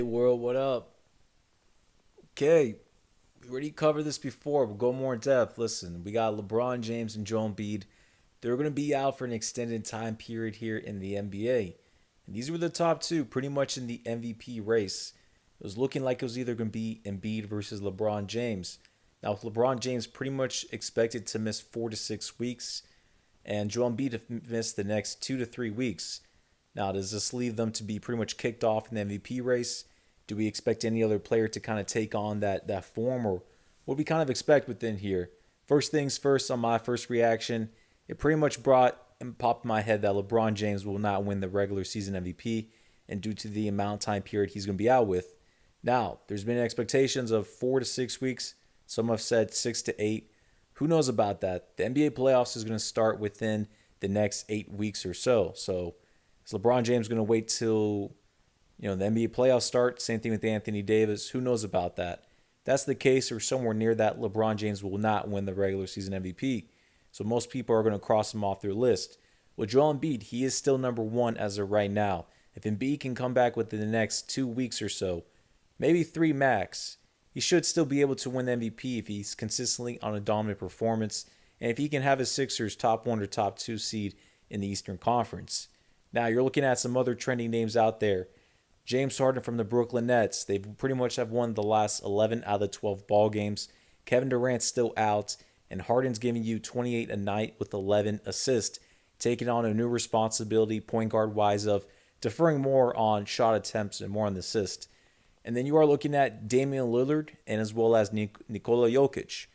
Hey world, what up? Okay, we already covered this before. We'll go more in depth. Listen, we got LeBron James and Joel Embiid. They're going to be out for an extended time period here in the NBA. And these were the top two pretty much in the MVP race. It was looking like it was either going to be Embiid versus LeBron James. Now, with LeBron James pretty much expected to miss 4 to 6 weeks, and Joel Embiid to miss the next 2 to 3 weeks. Now, does this leave them to be pretty much kicked off in the MVP race? Do we expect any other player to kind of take on that form, or what do we kind of expect within here? First things first, on my first reaction, it pretty much brought and popped in my head that LeBron James will not win the regular season MVP, and due to the amount of time period he's going to be out with. Now, there's been expectations of 4 to 6 weeks. Some have said 6 to 8. Who knows about that? The NBA playoffs is going to start within the next 8 weeks or so. So is LeBron James going to wait till the NBA playoffs start? Same thing with Anthony Davis. Who knows about that? If that's the case, or somewhere near that, LeBron James will not win the regular season MVP. So most people are going to cross him off their list. With Joel Embiid, he is still number one as of right now. If Embiid can come back within the next 2 weeks or so, maybe three max, he should still be able to win the MVP if he's consistently on a dominant performance, and if he can have his Sixers top one or top two seed in the Eastern Conference. Now you're looking at some other trending names out there. James Harden from the Brooklyn Nets. They pretty much have won the last 11 out of the 12 ball games. Kevin Durant's still out, and Harden's giving you 28 a night with 11 assists, taking on a new responsibility point guard wise of deferring more on shot attempts and more on the assist. And then you are looking at Damian Lillard and as well as Nikola Jokic.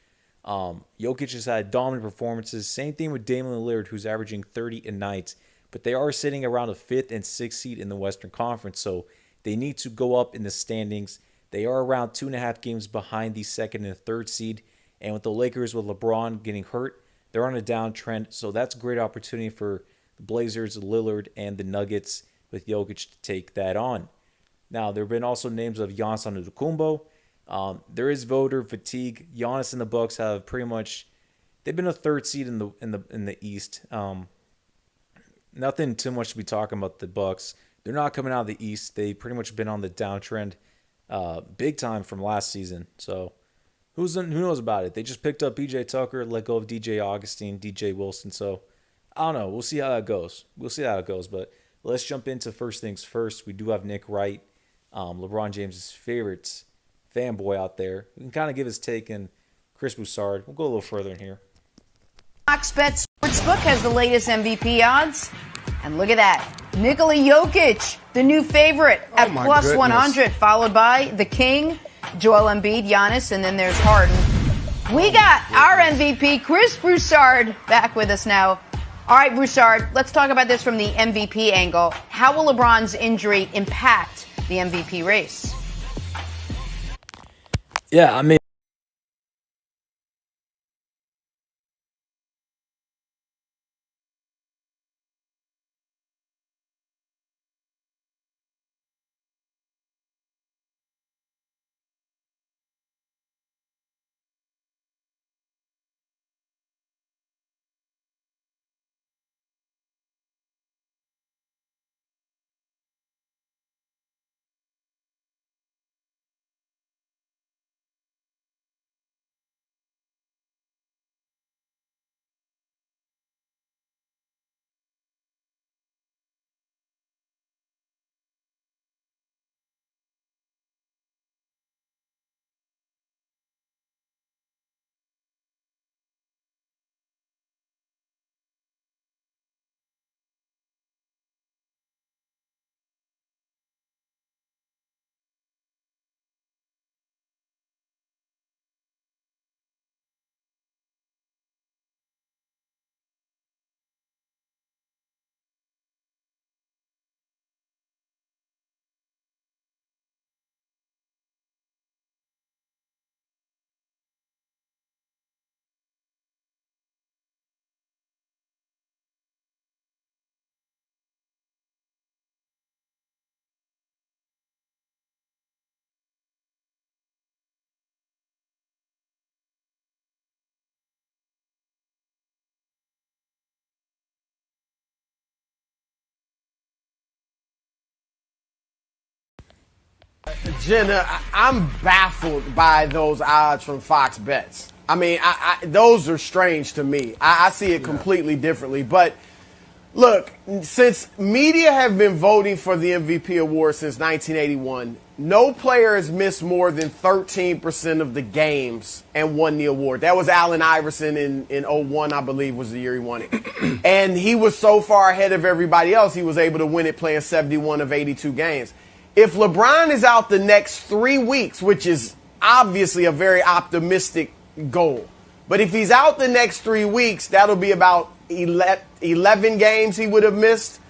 Jokic has had dominant performances. Same thing with Damian Lillard, who's averaging 30 a night. But they are sitting around a fifth and sixth seed in the Western Conference, so they need to go up in the standings. They are around 2.5 games behind the second and third seed. And with the Lakers, with LeBron getting hurt, they're on a downtrend. So that's a great opportunity for the Blazers, Lillard, and the Nuggets with Jokic to take that on. Now, there have been also names of Giannis Antetokounmpo. There is voter fatigue. Giannis and the Bucks have pretty much they've been a third seed in the East. Nothing too much to be talking about the Bucks. They're not coming out of the East. They pretty much been on the downtrend, big time from last season. So who knows about it? They just picked up PJ Tucker, let go of DJ Augustine, DJ Wilson. So I don't know. We'll see how that goes. But let's jump into first things first. We do have Nick Wright, LeBron James' favorite fanboy out there. We can kind of give his take, and Chris Broussard. We'll go a little further in here. Foxbet Sportsbook has the latest MVP odds. And look at that. Nikola Jokic, the new favorite, at plus goodness. 100, followed by the King, Joel Embiid, Giannis, and then there's Harden. We got our MVP, Chris Broussard, back with us now. All right, Broussard, let's talk about this from the MVP angle. How will LeBron's injury impact the MVP race? Yeah, I mean, Jenna, I'm baffled by those odds from Fox Bets. I mean, those are strange to me. I see it completely differently. But look, since media have been voting for the MVP award since 1981, no player has missed more than 13% of the games and won the award. That was Allen Iverson in 01, I believe, was the year he won it. And he was so far ahead of everybody else, he was able to win it playing 71 of 82 games. If LeBron is out the next 3 weeks, which is obviously a very optimistic goal, but if he's out the next 3 weeks, that'll be about 11 games he would have missed,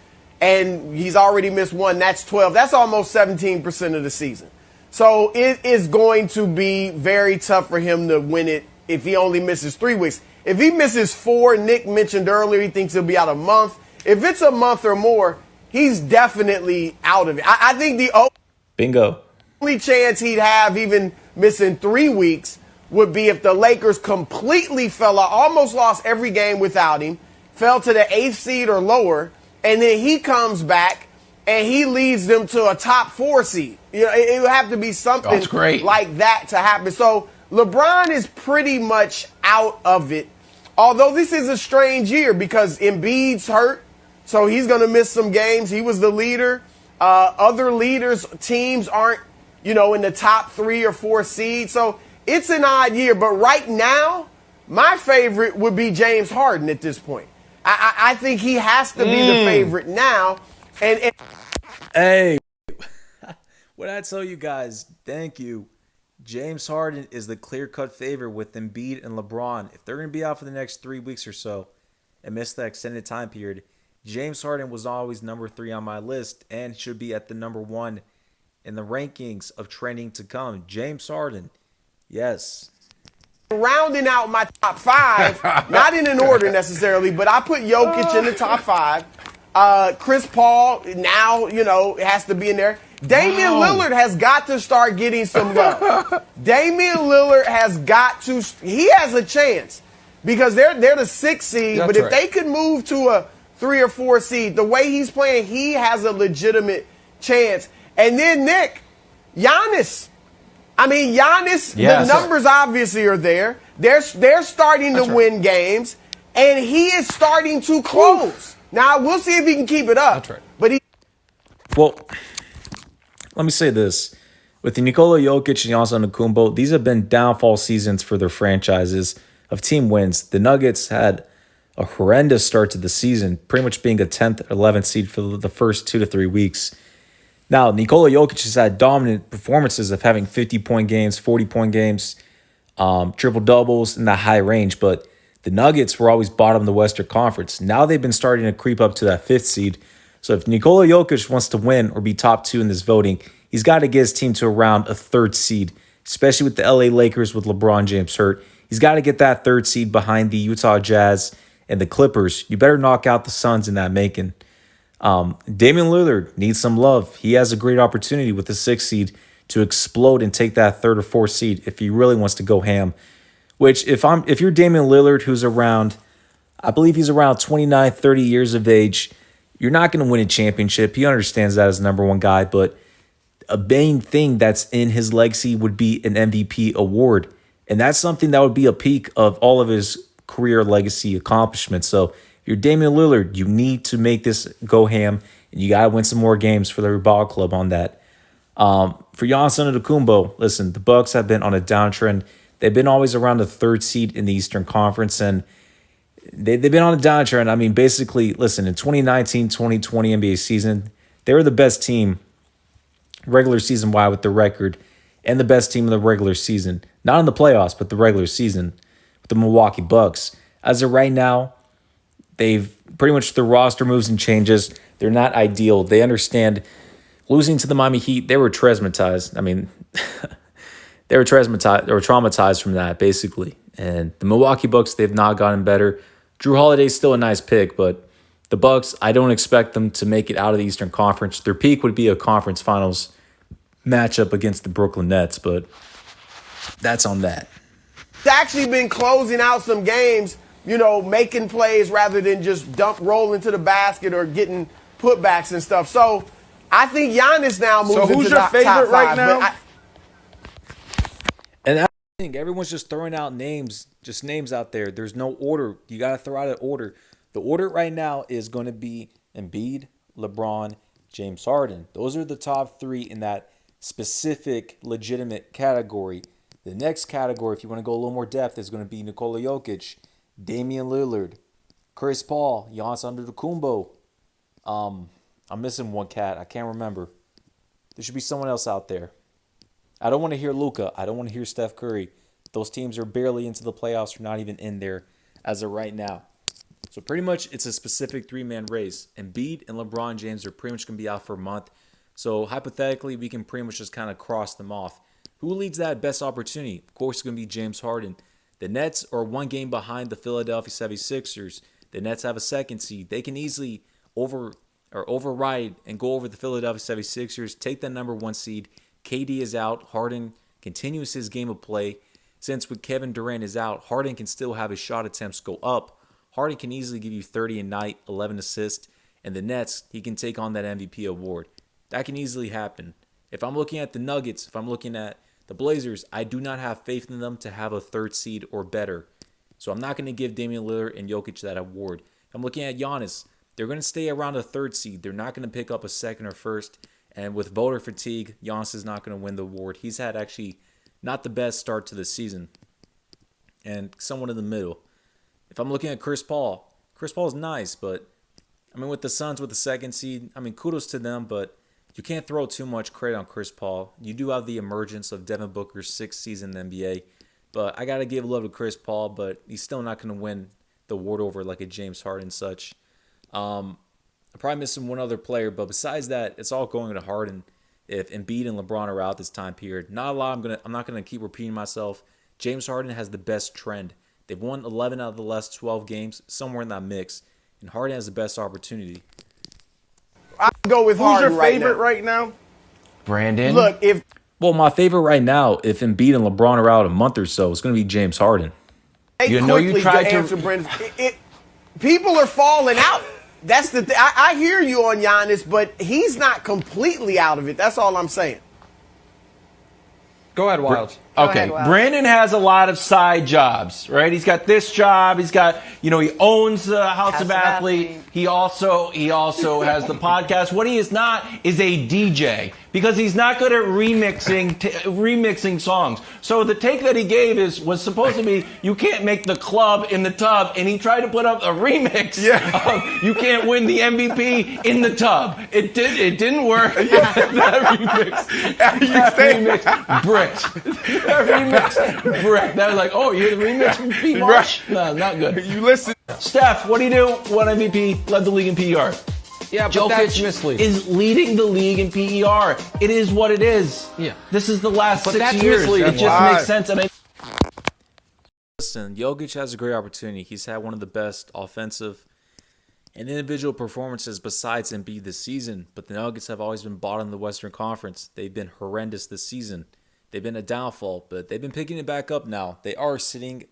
and he's already missed one. That's 12. That's almost 17% of the season. So it is going to be very tough for him to win it if he only misses 3 weeks. If he misses 4, Nick mentioned earlier he thinks he'll be out a month. If it's a month or more, he's definitely out of it. I think the Bingo. only chance he'd have even missing 3 weeks would be if the Lakers completely fell out, almost lost every game without him, fell to the 8th seed or lower, and then he comes back and he leads them to a top 4 seed. You know, it would have to be something like that to happen. So LeBron is pretty much out of it. Although this is a strange year because Embiid's hurt, so he's going to miss some games. He was the leader. Other leaders, teams aren't, in the top 3 or 4 seeds. So it's an odd year. But right now, my favorite would be James Harden at this point. I think he has to be the favorite now. And hey, what I tell you guys, thank you. James Harden is the clear-cut favorite with Embiid and LeBron. If they're going to be out for the next 3 weeks or so and miss that extended time period, James Harden was always number 3 on my list and should be at the number 1 in the rankings of trending to come. James Harden, yes. Rounding out my top 5, not in an order necessarily, but I put Jokic in the top 5. Chris Paul now, has to be in there. Damian Lillard has got to start getting some love. Damian Lillard has got to. He has a chance because they're the 6th seed. That's but if they could move to a 3 or 4 seed, the way he's playing, he has a legitimate chance. And then Nick, Giannis. I mean, Giannis, the numbers obviously are there. They're starting to win games, and he is starting to close. Now, we'll see if he can keep it up. That's right. But Well, let me say this. With Nikola Jokic and Giannis Antetokounmpo, these have been downfall seasons for their franchises of team wins. The Nuggets had a horrendous start to the season, pretty much being a 10th, 11th seed for the first 2 to 3 weeks. Now, Nikola Jokic has had dominant performances of having 50-point games, 40-point games, triple-doubles in that high range, but the Nuggets were always bottom of the Western Conference. Now they've been starting to creep up to that 5th seed. So if Nikola Jokic wants to win or be top 2 in this voting, he's got to get his team to around a 3rd seed, especially with the LA Lakers with LeBron James hurt. He's got to get that 3rd seed behind the Utah Jazz and the Clippers. You better knock out the Suns in that making. Damian Lillard needs some love. He has a great opportunity with the 6th seed to explode and take that 3rd or 4th seed if he really wants to go ham. Which, if you're Damian Lillard, who's around, I believe he's around 29, 30 years of age, you're not going to win a championship. He understands that as the number 1 guy, but a main thing that's in his legacy would be an MVP award. And that's something that would be a peak of all of his career legacy accomplishments. So if you're Damian Lillard, you need to make this go ham, and you got to win some more games for the ball club on that. For Giannis Antetokounmpo, listen, the Bucks have been on a downtrend. They've been always around the 3rd seed in the Eastern Conference, and they've been on a downtrend. I mean, basically, listen, in 2019-2020 NBA season, they were the best team regular season-wide with the record and the best team in the regular season. Not in the playoffs, but the regular season with the Milwaukee Bucks. As of right now, they've pretty much the roster moves and changes. They're not ideal. They understand losing to the Miami Heat, they were traumatized. I mean, they were traumatized from that, basically. And the Milwaukee Bucks, they've not gotten better. Drew Holiday's still a nice pick, but the Bucks, I don't expect them to make it out of the Eastern Conference. Their peak would be a conference finals matchup against the Brooklyn Nets, but that's on that. He's actually been closing out some games, making plays rather than just roll into the basket or getting putbacks and stuff. So I think Giannis now moves So who's into your the favorite top right five, now? but And I think everyone's just throwing out names, just names out there. There's no order. You got to throw out an order. The order right now is going to be Embiid, LeBron, James Harden. Those are the top three in that specific, legitimate category. The next category, if you want to go a little more depth, is going to be Nikola Jokic, Damian Lillard, Chris Paul, Giannis Antetokounmpo. I'm missing one cat. I can't remember. There should be someone else out there. I don't want to hear Luka. I don't want to hear Steph Curry. Those teams are barely into the playoffs or not even in there as of right now. So pretty much it's a specific three-man race. Embiid and LeBron James are pretty much going to be out for a month. So hypothetically, we can pretty much just kind of cross them off. Who leads that best opportunity? Of course, it's going to be James Harden. The Nets are one game behind the Philadelphia 76ers. The Nets have a second seed. They can easily override and go over the Philadelphia 76ers, take the number one seed. KD is out. Harden continues his game of play. Since with Kevin Durant is out, Harden can still have his shot attempts go up. Harden can easily give you 30 a night, 11 assists. And the Nets, he can take on that MVP award. That can easily happen. If I'm looking at the Nuggets, if I'm looking at the Blazers, I do not have faith in them to have a third seed or better. So I'm not going to give Damian Lillard and Jokic that award. If I'm looking at Giannis, they're going to stay around a third seed. They're not going to pick up a second or first. And with voter fatigue, Giannis is not going to win the award. He's had actually not the best start to the season. And someone in the middle. If I'm looking at Chris Paul is nice, but I mean, with the Suns with the second seed, I mean, kudos to them, but you can't throw too much credit on Chris Paul. You do have the emergence of Devin Booker's sixth season in the NBA, but I got to give love to Chris Paul, but he's still not going to win the award over like a James Harden and such. I'm probably missing one other player, but besides that, it's all going to Harden. If Embiid and LeBron are out this time period, not a lot. I'm not going to keep repeating myself. James Harden has the best trend. They've won 11 out of the last 12 games, somewhere in that mix, and Harden has the best opportunity. I go with Who's Harden your favorite right now. Brandon? Look, if Well, my favorite right now, if Embiid and LeBron are out a month or so, it's going to be James Harden. they You know you quickly tried to- answer Brandon, people are falling out. That's the thing. I hear you on Giannis, but he's not completely out of it. That's all I'm saying. Go ahead, Wilds. ahead, Okay, Wilds. Brandon has a lot of side jobs, right? He's got this job. He's got, he owns the House of Athlete. He also has the podcast. What he is not is a DJ because he's not good at remixing songs. So the take that he gave was supposed to be you can't make the club in the tub, and he tried to put up a remix. Of you can't win the MVP in the tub. It didn't work. That remix bricked. That remix bricked. That was like, oh, you hear the remix Pete Marsh? No, not good. You listen. Steph, what do you do? Won MVP, led the league in PER. Yeah, but that's Jokic misleading. is leading the league in PER. It is what it is. Yeah. This is the last But 6 that's years. misleading. It just Why? makes sense. And Listen, Jokic has a great opportunity. He's had one of the best offensive and individual performances besides Embiid this season. But the Nuggets have always been bottom of the Western Conference. They've been horrendous this season. They've been a downfall, but they've been picking it back up now. They are sitting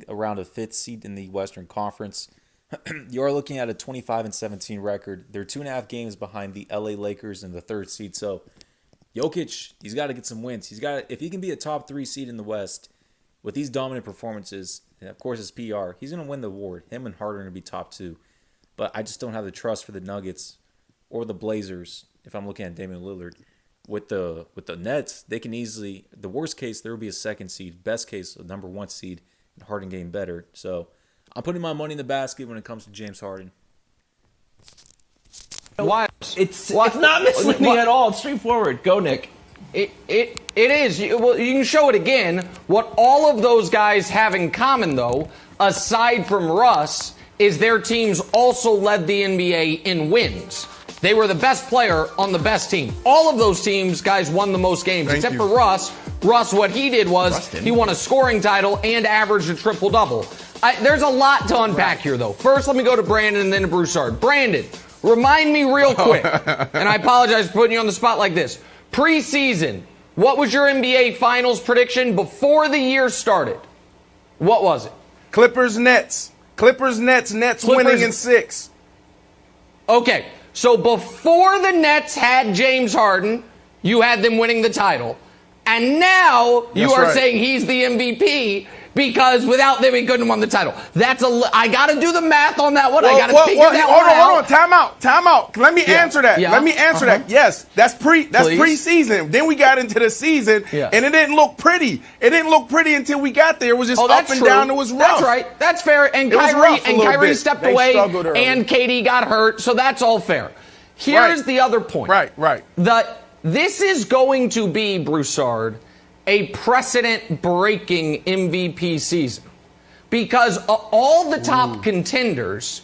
around a fifth seed in the Western Conference. You are looking at a 25-17 record. They're 2.5 games behind the LA Lakers in the third seed. So Jokic, he's got to get some wins. If he can be a top 3 seed in the West with these dominant performances, and of course his PR, he's going to win the award. Him and Harden are going to be top 2. But I just don't have the trust for the Nuggets or the Blazers if I'm looking at Damian Lillard. With the Nets, they can easily, the worst case, there will be a second seed. Best case, a number 1 seed, and Harden getting better. So I'm putting my money in the basket when it comes to James Harden. Wilds. it's not misleading at all. It's straightforward. Go, Nick. It is. You can show it again. What all of those guys have in common, though, aside from Russ, is their teams also led the NBA in wins. They were the best player on the best team. All of those teams, guys, won the most games, except for Russ. Russ, what he did was he won a scoring title and averaged a triple-double. There's a lot to unpack here, though. First, let me go to Brandon and then to Broussard. Brandon, remind me real quick, and I apologize for putting you on the spot like this. Preseason, what was your NBA Finals prediction before the year started? What was it? Clippers, Nets. Nets winning in 6. Okay, So before the Nets had James Harden, you had them winning the title. And now you are saying he's the MVP because without them he couldn't have won the title. I got to do the math on that one. I got to figure that one out. Hold on. Time out. Let me answer that. Let me answer that. Yes, that's preseason. Then we got into the season, and it didn't look pretty. It didn't look pretty until we got there. It was just up and down. It was rough. That's right. That's fair. And Kyrie stepped away, and KD got hurt, so that's all fair. Here's the other point. Right. This is going to be, Broussard, a precedent-breaking MVP season. Because all the top contenders,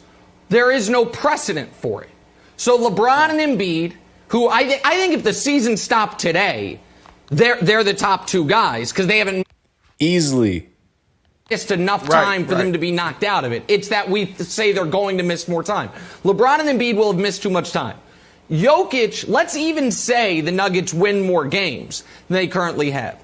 there is no precedent for it. So LeBron and Embiid, who I think if the season stopped today, they're the top two guys because they haven't easily missed enough time for them to be knocked out of it. It's that we say they're going to miss more time. LeBron and Embiid will have missed too much time. Jokic, let's even say the Nuggets win more games than they currently have.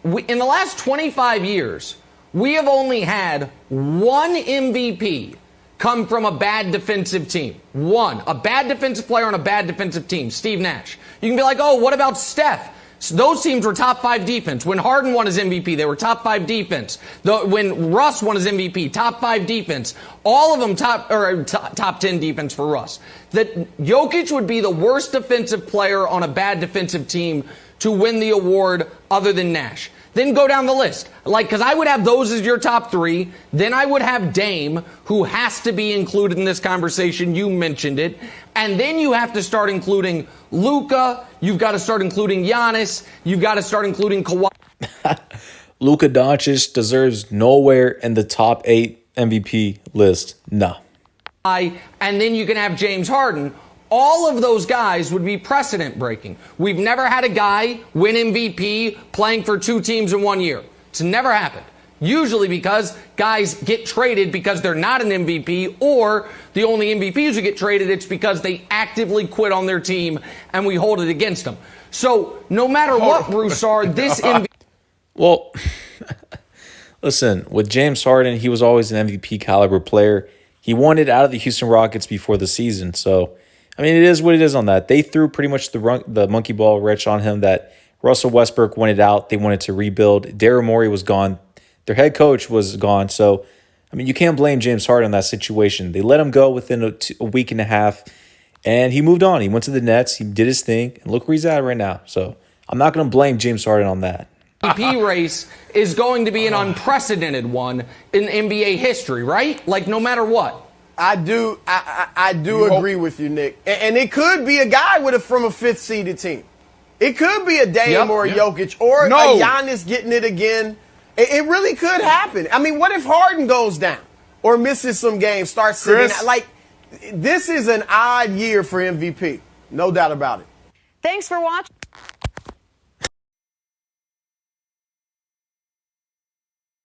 In the last 25 years, we have only had one MVP come from a bad defensive team. One. A bad defensive player on a bad defensive team. Steve Nash. You can be like, oh, what about Steph? Those teams were top 5 defense. When Harden won his MVP, they were top 5 defense. When Russ won his MVP, top 5 defense. All of them top 10 defense for Russ. That Jokic would be the worst defensive player on a bad defensive team to win the award other than Nash. Then go down the list. Because I would have those as your top 3. Then I would have Dame, who has to be included in this conversation. You mentioned it. And then you have to start including Luka. You've got to start including Giannis. You've got to start including Kawhi. Luka Doncic deserves nowhere in the top 8 MVP list. No. And then you can have James Harden. All of those guys would be precedent breaking. We've never had a guy win MVP playing for 2 teams in 1 year. It's never happened. Usually because guys get traded because they're not an MVP, or the only MVPs who get traded, it's because they actively quit on their team and we hold it against them. So no matter what, Broussard, this MVP... Well, listen, with James Harden, he was always an MVP caliber player. He wanted out of the Houston Rockets before the season. So, I mean, it is what it is on that. They threw pretty much the monkey ball wrench on him that Russell Westbrook wanted out. They wanted to rebuild. Daryl Morey was gone. Their head coach was gone. So, I mean, you can't blame James Harden in that situation. They let him go within a week and a half, and he moved on. He went to the Nets. He did his thing, and look where he's at right now. So, I'm not going to blame James Harden on that. MVP race is going to be an unprecedented one in NBA history, right? Like, no matter what. I do agree with you, Nick. And it could be a guy from a 5th seeded team. It could be a Dame or a Jokic or a Giannis getting it again. It really could happen. I mean, what if Harden goes down or misses some games, starts sitting out? Like, this is an odd year for MVP. No doubt about it. Thanks for watching.